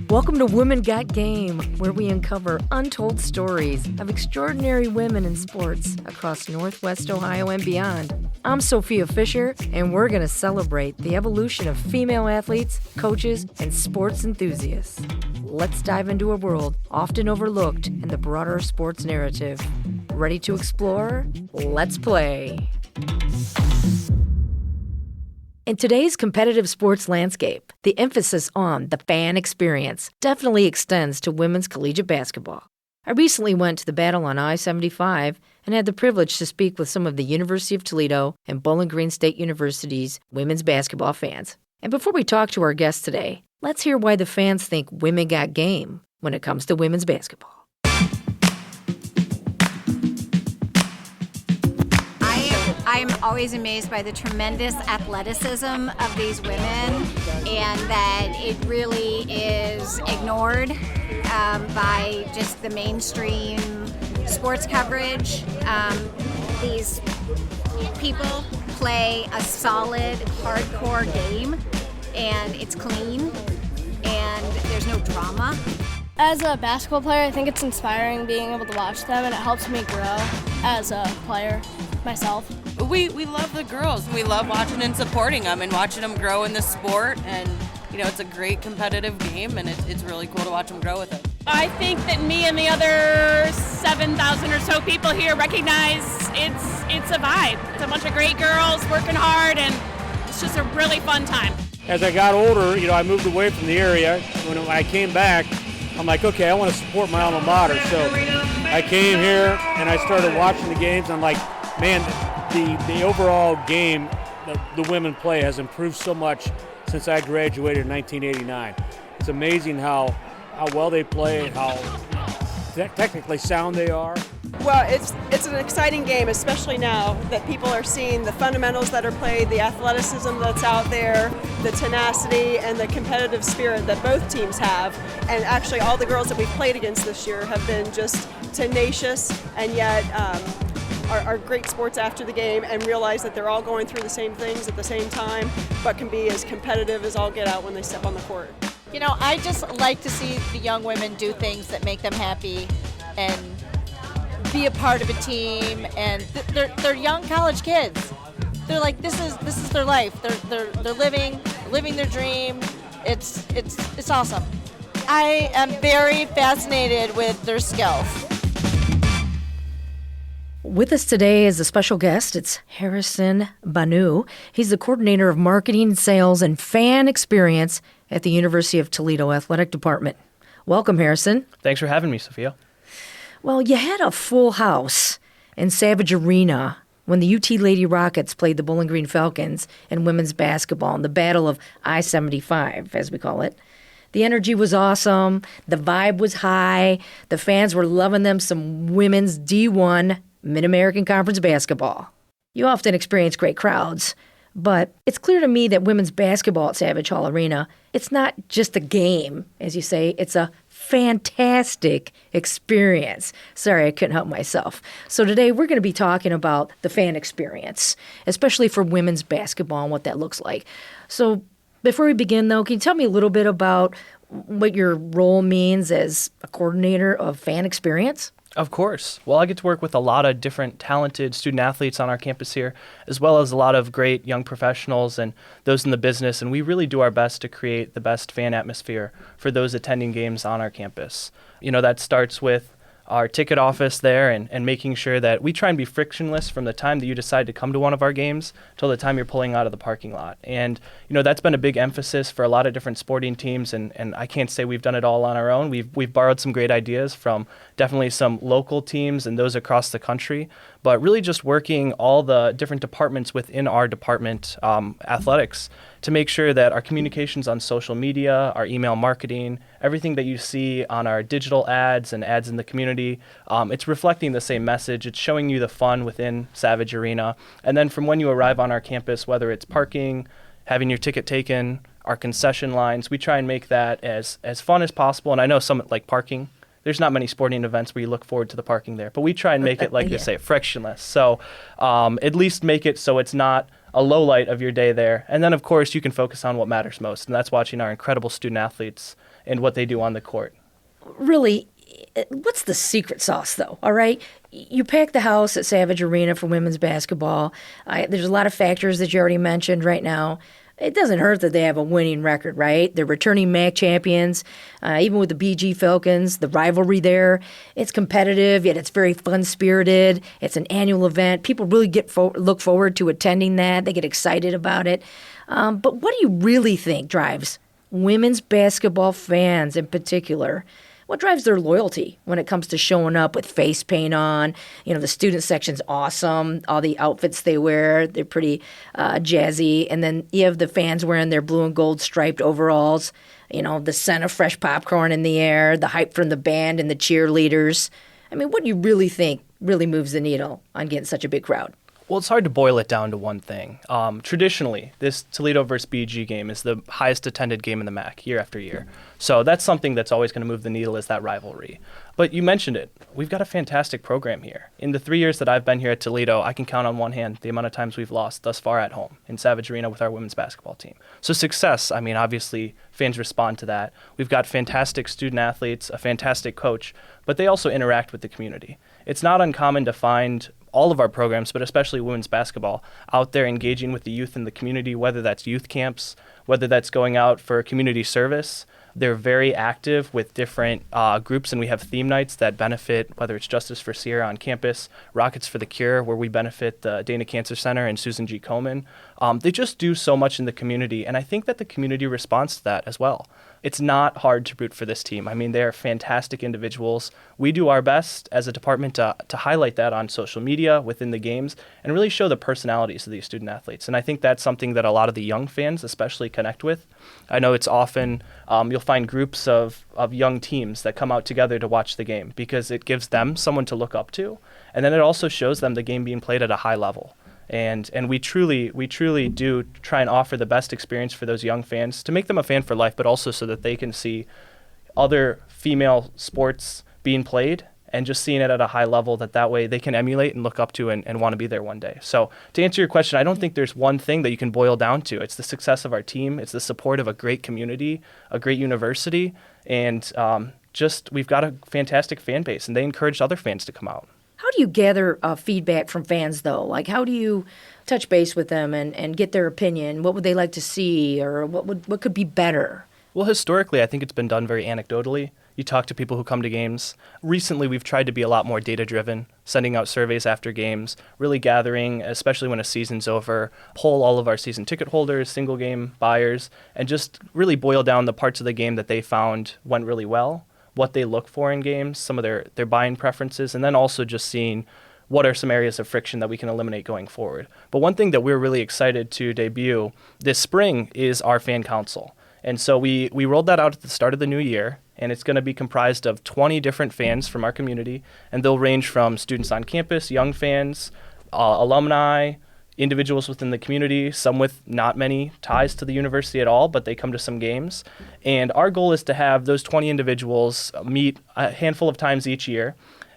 Welcome to Women Got Game, where we uncover untold stories of extraordinary women in sports across Northwest Ohio and beyond. I'm Sophia Fisher, and we're going to celebrate the evolution of female athletes, coaches, and sports enthusiasts. Let's dive into a world often overlooked in the broader sports narrative. Ready to explore? Let's play. In today's competitive sports landscape, the emphasis on the fan experience definitely extends to women's collegiate basketball. I recently went to the battle on I-75 and had the privilege to speak with some of the University of Toledo and Bowling Green State University's women's basketball fans. And before we talk to our guests today, let's hear why the fans think women got game when it comes to women's basketball. I'm always amazed by the tremendous athleticism of these women, and that it really is ignored by just the mainstream sports coverage. These people play a solid, hardcore game, and it's clean, and there's no drama. As a basketball player, I think it's inspiring being able to watch them, and it helps me grow as a player myself. We love the girls. We love watching and supporting them and watching them grow in the sport. And, you know, it's a great competitive game, and it's really cool to watch them grow with it. I think that me and the other 7,000 or so people here recognize it's a vibe. It's a bunch of great girls working hard, and it's just a really fun time. As I got older, I moved away from the area. When I came back, I'm like, okay, I want to support my alma mater. So I came here and I started watching the games. I'm like, man, the overall game the women play has improved so much since I graduated in 1989. It's amazing how well they play, how technically sound they are. Well, it's an exciting game, especially now that people are seeing the fundamentals that are played, the athleticism that's out there, the tenacity and the competitive spirit that both teams have. And actually all the girls that we've played against this year have been just tenacious, and yet are great sports after the game, and realize that they're all going through the same things at the same time, but can be as competitive as all get out when they step on the court. You know, I just like to see the young women do things that make them happy and be a part of a team, and they're young college kids. They're like, this is their life. They're living their dream. It's awesome. I am very fascinated with their skills. With us today as a special guest, it's Harrison Banu. He's the coordinator of marketing, sales, and fan experience at the University of Toledo Athletic Department. Welcome, Harrison. Thanks for having me, Sophia. Well, you had a full house in Savage Arena when the UT Lady Rockets played the Bowling Green Falcons in women's basketball in the Battle of I-75, as we call it. The energy was awesome. The vibe was high. The fans were loving them some women's D1 Mid-American Conference basketball. You often experience great crowds, but it's clear to me that women's basketball at Savage Hall Arena, it's not just a game, as you say, it's a fantastic experience. Sorry, I couldn't help myself. So today we're going to be talking about the fan experience, especially for women's basketball and what that looks like. So before we begin, though, can you tell me a little bit about what your role means as a coordinator of fan experience? Of course. Well, I get to work with a lot of different talented student athletes on our campus here, as well as a lot of great young professionals and those in the business, and we really do our best to create the best fan atmosphere for those attending games on our campus. That starts with our ticket office there and making sure that we try and be frictionless from the time that you decide to come to one of our games till the time you're pulling out of the parking lot. And, that's been a big emphasis for a lot of different sporting teams, and I can't say we've done it all on our own. We've borrowed some great ideas from definitely some local teams and those across the country, but really just working all the different departments within our department, athletics, to make sure that our communications on social media, our email marketing, everything that you see on our digital ads and ads in the community, it's reflecting the same message. It's showing you the fun within Savage Arena. And then from when you arrive on our campus, whether it's parking, having your ticket taken, our concession lines, we try and make that as fun as possible. And I know some like parking there's not many sporting events where you look forward to the parking there. But we try and make it, like they say, frictionless. So at least make it so it's not a low light of your day there. And then, of course, you can focus on what matters most, and that's watching our incredible student athletes and what they do on the court. Really, what's the secret sauce, though? All right, you pack the house at Savage Arena for women's basketball. There's a lot of factors that you already mentioned right now. It doesn't hurt that they have a winning record, right? They're returning MAC champions, even with the BG Falcons, the rivalry there. It's competitive, yet it's very fun-spirited. It's an annual event. People really look forward to attending that. They get excited about it. But what do you really think drives women's basketball fans in particular? What drives their loyalty when it comes to showing up with face paint on? You know, the student section's awesome. All the outfits they wear, they're pretty jazzy. And then you have the fans wearing their blue and gold striped overalls. You know, the scent of fresh popcorn in the air, the hype from the band and the cheerleaders. I mean, what do you really think really moves the needle on getting such a big crowd? Well, it's hard to boil it down to one thing. Traditionally, this Toledo versus BG game is the highest attended game in the MAC year after year. So that's something that's always going to move the needle, is that rivalry. But you mentioned it. We've got a fantastic program here. In the 3 years that I've been here at Toledo, I can count on one hand the amount of times we've lost thus far at home in Savage Arena with our women's basketball team. So success, I mean, obviously fans respond to that. We've got fantastic student athletes, a fantastic coach, but they also interact with the community. It's not uncommon to find all of our programs, but especially women's basketball, out there engaging with the youth in the community, whether that's youth camps, whether that's going out for community service. They're very active with different groups, and we have theme nights that benefit, whether it's Justice for Sierra on campus, Rockets for the Cure, where we benefit the Dana Cancer Center and Susan G. Komen. They just do so much in the community, and I think that the community responds to that as well. It's not hard to root for this team. I mean, they're fantastic individuals. We do our best as a department to highlight that on social media, within the games, and really show the personalities of these student athletes. And I think that's something that a lot of the young fans especially connect with. I know it's often, you'll find groups of young teams that come out together to watch the game because it gives them someone to look up to. And then it also shows them the game being played at a high level. And we truly do try and offer the best experience for those young fans to make them a fan for life, but also so that they can see other female sports being played and just seeing it at a high level that way they can emulate and look up to and want to be there one day. So to answer your question, I don't think there's one thing that you can boil down to. It's the success of our team. It's the support of a great community, a great university, and we've got a fantastic fan base, and they encourage other fans to come out. How do you gather feedback from fans, though? Like, how do you touch base with them and get their opinion? What would they like to see, or what could be better? Well, historically, I think it's been done very anecdotally. You talk to people who come to games. Recently, we've tried to be a lot more data-driven, sending out surveys after games, really gathering, especially when a season's over, poll all of our season ticket holders, single-game buyers, and just really boil down the parts of the game that they found went really well, what they look for in games, some of their buying preferences, and then also just seeing what are some areas of friction that we can eliminate going forward. But one thing that we're really excited to debut this spring is our fan council. And so we rolled that out at the start of the new year, and it's going to be comprised of 20 different fans from our community, and they'll range from students on campus, young fans, alumni, individuals within the community, some with not many ties to the university at all, but they come to some games. And our goal is to have those 20 individuals meet a handful of times each year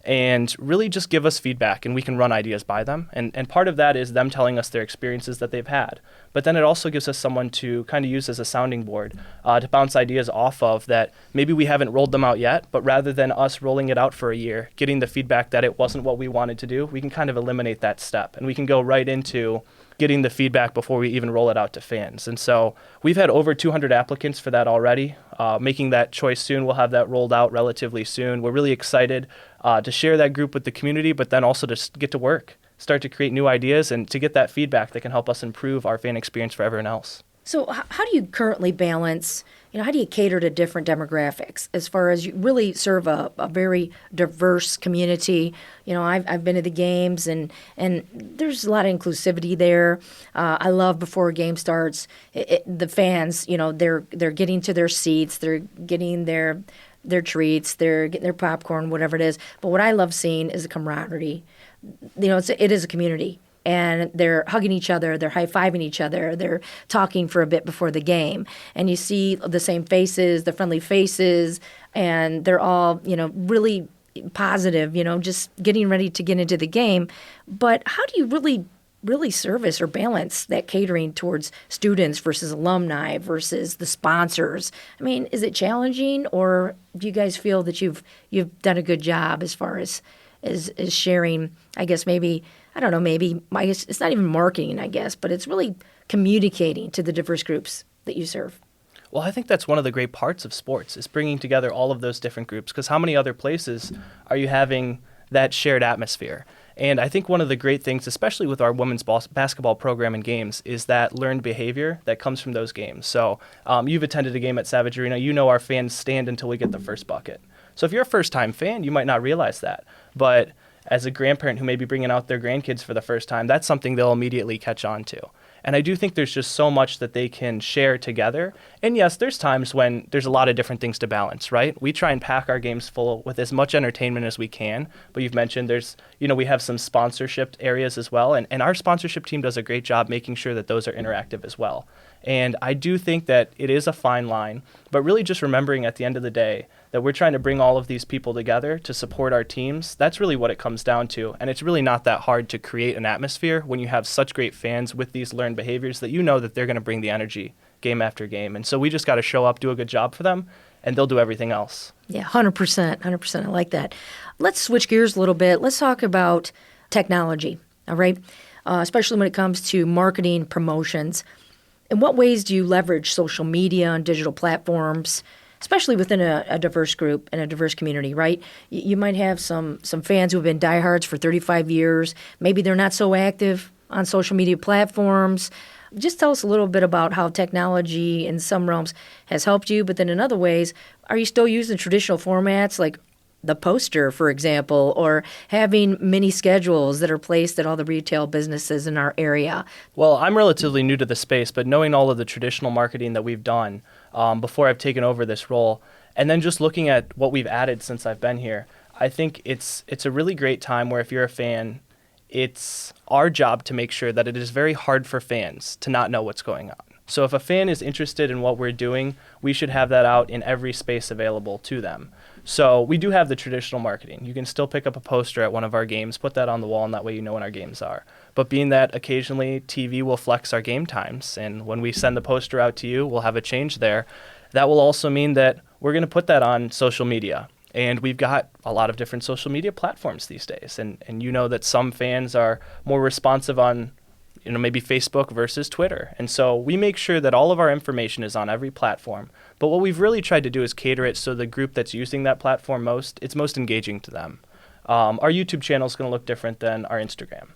and really just give us feedback, and we can run ideas by them. And part of that is them telling us their experiences that they've had. But then it also gives us someone to kind of use as a sounding board to bounce ideas off of that maybe we haven't rolled them out yet, but rather than us rolling it out for a year, getting the feedback that it wasn't what we wanted to do, we can kind of eliminate that step. And we can go right into getting the feedback before we even roll it out to fans. And so we've had over 200 applicants for that already. Making that choice soon. We'll have that rolled out relatively soon. We're really excited to share that group with the community, but then also to get to work, start to create new ideas, and to get that feedback that can help us improve our fan experience for everyone else. So how do you currently balance, how do you cater to different demographics as far as you really serve a very diverse community? I've been to the games, and there's a lot of inclusivity there. I love before a game starts, the fans, they're getting to their seats, they're getting their treats, they're getting their popcorn, whatever it is. But what I love seeing is the camaraderie. It is a community. and they're hugging each other, they're high-fiving each other, they're talking for a bit before the game. And you see the same faces, the friendly faces, and they're all, really positive, just getting ready to get into the game. But how do you really service or balance that catering towards students versus alumni versus the sponsors? I mean, is it challenging, or do you guys feel that you've done a good job as far as sharing, I guess maybe, I don't know, maybe I guess it's not even marketing, I guess, but it's really communicating to the diverse groups that you serve? Well, I think that's one of the great parts of sports, is bringing together all of those different groups, because how many other places are you having that shared atmosphere? And I think one of the great things, especially with our women's basketball program and games, is that learned behavior that comes from those games. So you've attended a game at Savage Arena. You know our fans stand until we get the first bucket. So if you're a first-time fan, you might not realize that. But as a grandparent who may be bringing out their grandkids for the first time, that's something they'll immediately catch on to. And I do think there's just so much that they can share together. And yes, there's times when there's a lot of different things to balance, right? We try and pack our games full with as much entertainment as we can. But you've mentioned we have some sponsorship areas as well. And our sponsorship team does a great job making sure that those are interactive as well. And I do think that it is a fine line, but really just remembering at the end of the day that we're trying to bring all of these people together to support our teams. That's really what it comes down to. And it's really not that hard to create an atmosphere when you have such great fans with these learned behaviors that you know that they're going to bring the energy game after game. And so we just got to show up, do a good job for them, and they'll do everything else. Yeah, 100%. 100%. I like that. Let's switch gears a little bit. Let's talk about technology, all right? Especially when it comes to marketing, promotions. In what ways do you leverage social media and digital platforms, especially within a diverse group and a diverse community, right? You might have some fans who have been diehards for 35 years. Maybe they're not so active on social media platforms. Just tell us a little bit about how technology in some realms has helped you, but then in other ways, are you still using traditional formats like the poster, for example, or having mini schedules that are placed at all the retail businesses in our area? Well, I'm relatively new to the space, but knowing all of the traditional marketing that we've done before I've taken over this role, and then just looking at what we've added since I've been here, I think it's a really great time where if you're a fan, it's our job to make sure that it is very hard for fans to not know what's going on. So if a fan is interested in what we're doing, we should have that out in every space available to them. So we do have the traditional marketing. You can still pick up a poster at one of our games, put that on the wall, and that way you know when our games are. But being that occasionally TV will flex our game times, and when we send the poster out to you, we'll have a change there. That will also mean that we're going to put that on social media. And we've got a lot of different social media platforms these days. And you know that some fans are more responsive on maybe Facebook versus Twitter. And so we make sure that all of our information is on every platform. But what we've really tried to do is cater it so the group that's using that platform it's most engaging to them. Our YouTube channel is going to look different than our Instagram.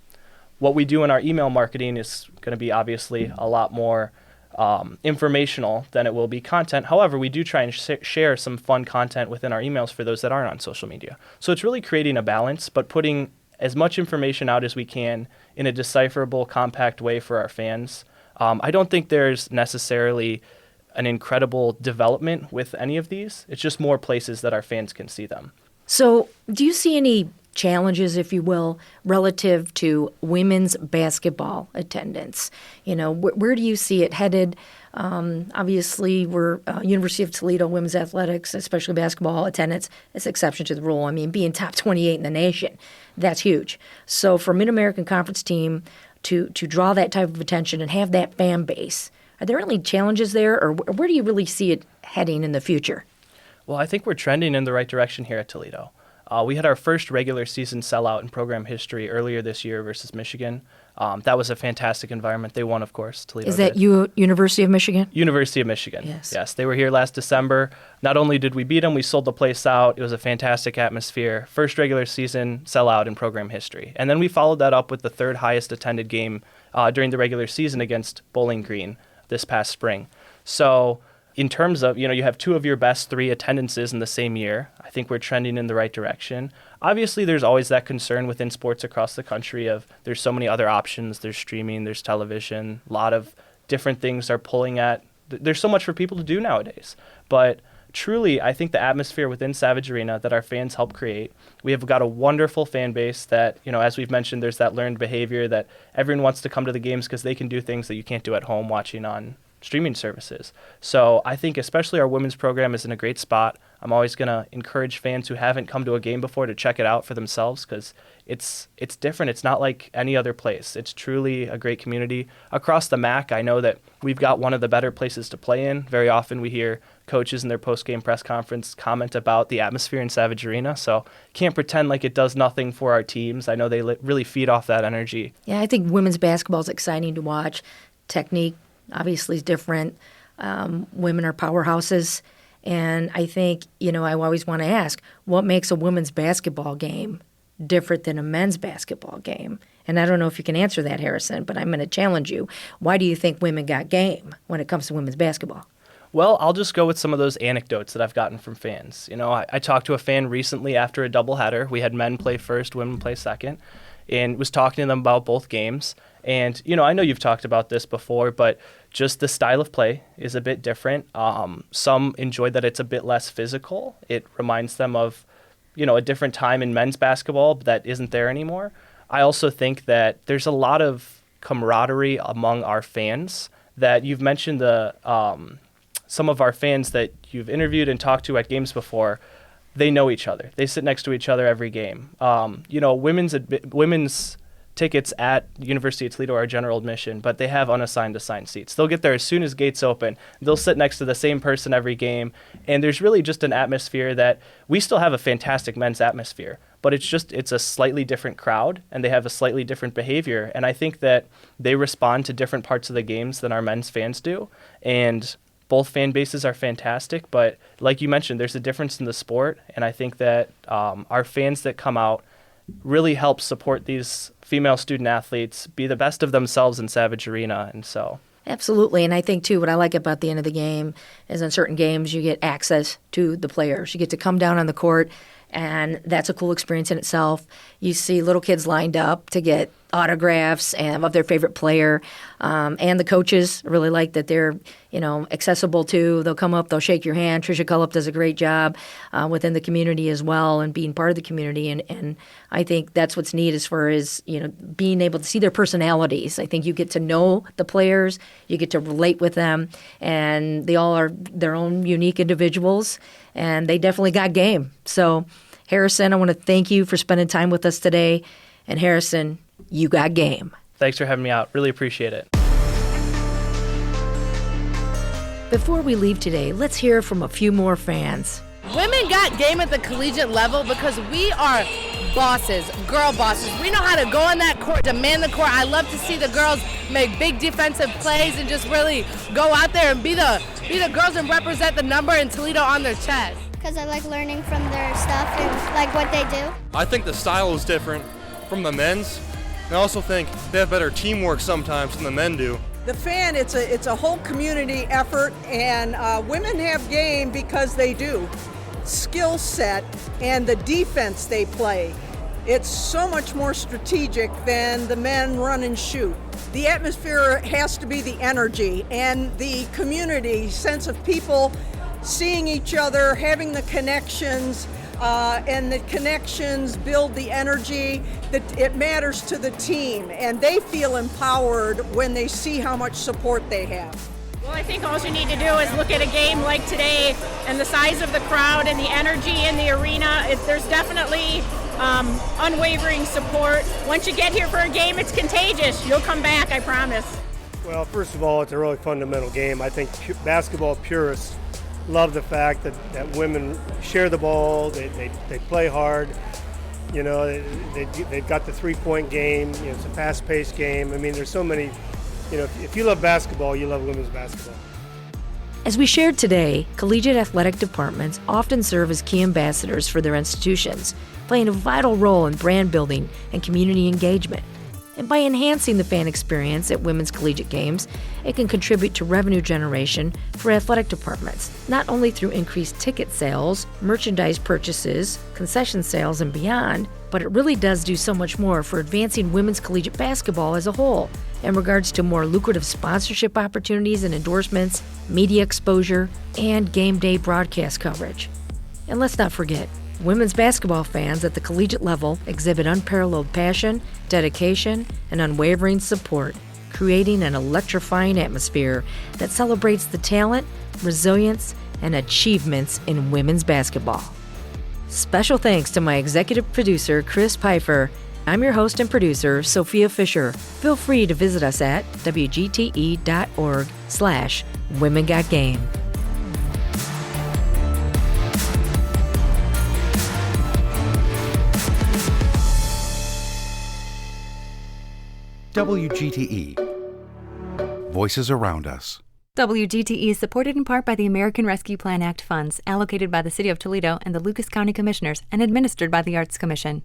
What we do in our email marketing is going to be obviously a lot more informational than it will be content. However, we do try and share some fun content within our emails for those that aren't on social media. So it's really creating a balance, but putting as much information out as we can in a decipherable, compact way for our fans. I don't think there's necessarily an incredible development with any of these. It's just more places that our fans can see them. So do you see any challenges, if you will, relative to women's basketball attendance? Where do you see it headed? Obviously, we're University of Toledo women's athletics, especially basketball attendance, is an exception to the rule. I mean, being top 28 in the nation, that's huge. So for a Mid-American Conference team to draw that type of attention and have that fan base, are there any challenges there, or where do you really see it heading in the future? Well, I think we're trending in the right direction here at Toledo. We had our first regular season sellout in program history earlier this year versus Michigan. That was a fantastic environment. They won, of course. Toledo Is that did. University of Michigan? University of Michigan. Yes. They were here last December. Not only did we beat them, we sold the place out. It was a fantastic atmosphere. First regular season sellout in program history. And then we followed that up with the third highest attended game during the regular season against Bowling Green this past spring. So in terms of, you have two of your best three attendances in the same year, I think we're trending in the right direction. Obviously, there's always that concern within sports across the country of there's so many other options. There's streaming, there's television, a lot of different things are pulling at. There's so much for people to do nowadays. But truly, I think the atmosphere within Savage Arena that our fans help create, we have got a wonderful fan base that, as we've mentioned, there's that learned behavior that everyone wants to come to the games because they can do things that you can't do at home watching on streaming services. So I think especially our women's program is in a great spot. I'm always going to encourage fans who haven't come to a game before to check it out for themselves because it's different. It's not like any other place. It's truly a great community. Across the MAC, I know that we've got one of the better places to play in. Very often we hear coaches in their post-game press conference comment about the atmosphere in Savage Arena, so can't pretend like it does nothing for our teams. I know they really feed off that energy. Yeah, I think women's basketball is exciting to watch. Technique obviously is different. Women are powerhouses. And I think, I always want to ask, what makes a women's basketball game different than a men's basketball game? And I don't know if you can answer that, Harrison, but I'm going to challenge you. Why do you think women got game when it comes to women's basketball? Well, I'll just go with some of those anecdotes that I've gotten from fans. I talked to a fan recently after a doubleheader. We had men play first, women play second, and was talking to them about both games. And, I know you've talked about this before, but just the style of play is a bit different. Some enjoy that it's a bit less physical. It reminds them of, a different time in men's basketball that isn't there anymore. I also think that there's a lot of camaraderie among our fans that you've mentioned some of our fans that you've interviewed and talked to at games before. They know each other. They sit next to each other every game. Women's tickets at University of Toledo are general admission, but they have unassigned assigned seats. They'll get there as soon as gates open. They'll sit next to the same person every game, and there's really just an atmosphere that we still have a fantastic men's atmosphere, but it's a slightly different crowd, and they have a slightly different behavior, and I think that they respond to different parts of the games than our men's fans do, and both fan bases are fantastic, but like you mentioned, there's a difference in the sport, and I think that our fans that come out really help support these female student athletes be the best of themselves in Savage Arena, and so. Absolutely, and I think, too, what I like about the end of the game is in certain games you get access to the players. You get to come down on the court, and that's a cool experience in itself. You see little kids lined up to get autographs of their favorite player, and the coaches really like that they're accessible to. They'll come up, they'll shake your hand. Tricia Cullup does a great job within the community as well and being part of the community, and I think that's what's neat as far as being able to see their personalities. I think you get to know the players, you get to relate with them, and they all are their own unique individuals, and they definitely got game. So Harrison, I want to thank you for spending time with us today, and Harrison, you got game. Thanks for having me out. Really appreciate it. Before we leave today, let's hear from a few more fans. Women got game at the collegiate level because we are bosses, girl bosses. We know how to go on that court, demand the court. I love to see the girls make big defensive plays and just really go out there and be the girls and represent the number in Toledo on their chest. Because I like learning from their stuff and like what they do. I think the style is different from the men's. I also think they have better teamwork sometimes than the men do. The fan, it's a whole community effort, and women have game because they do. Skill set and the defense they play. It's so much more strategic than the men run and shoot. The atmosphere has to be the energy and the community sense of people seeing each other, having the connections, and the connections build the energy that it matters to the team, and they feel empowered when they see how much support they have. Well, I think all you need to do is look at a game like today and the size of the crowd and the energy in the arena. There's definitely unwavering support. Once you get here for a game, it's contagious. You'll come back, I promise. Well, first of all, it's a really fundamental game. I think basketball purists love the fact that women share the ball, they play hard, they've got the three-point game, it's a fast-paced game. I mean, there's so many, if you love basketball, you love women's basketball. As we shared today, collegiate athletic departments often serve as key ambassadors for their institutions, playing a vital role in brand building and community engagement. And by enhancing the fan experience at women's collegiate games, it can contribute to revenue generation for athletic departments, not only through increased ticket sales, merchandise purchases, concession sales, and beyond, but it really does do so much more for advancing women's collegiate basketball as a whole in regards to more lucrative sponsorship opportunities and endorsements, media exposure, and game day broadcast coverage. And let's not forget, women's basketball fans at the collegiate level exhibit unparalleled passion, dedication, and unwavering support, creating an electrifying atmosphere that celebrates the talent, resilience, and achievements in women's basketball. Special thanks to my executive producer, Chris Pfeiffer. I'm your host and producer, Sophia Fisher. Feel free to visit us at wgte.org/womengotgame. WGTE. Voices around us. WGTE is supported in part by the American Rescue Plan Act funds allocated by the City of Toledo and the Lucas County Commissioners and administered by the Arts Commission.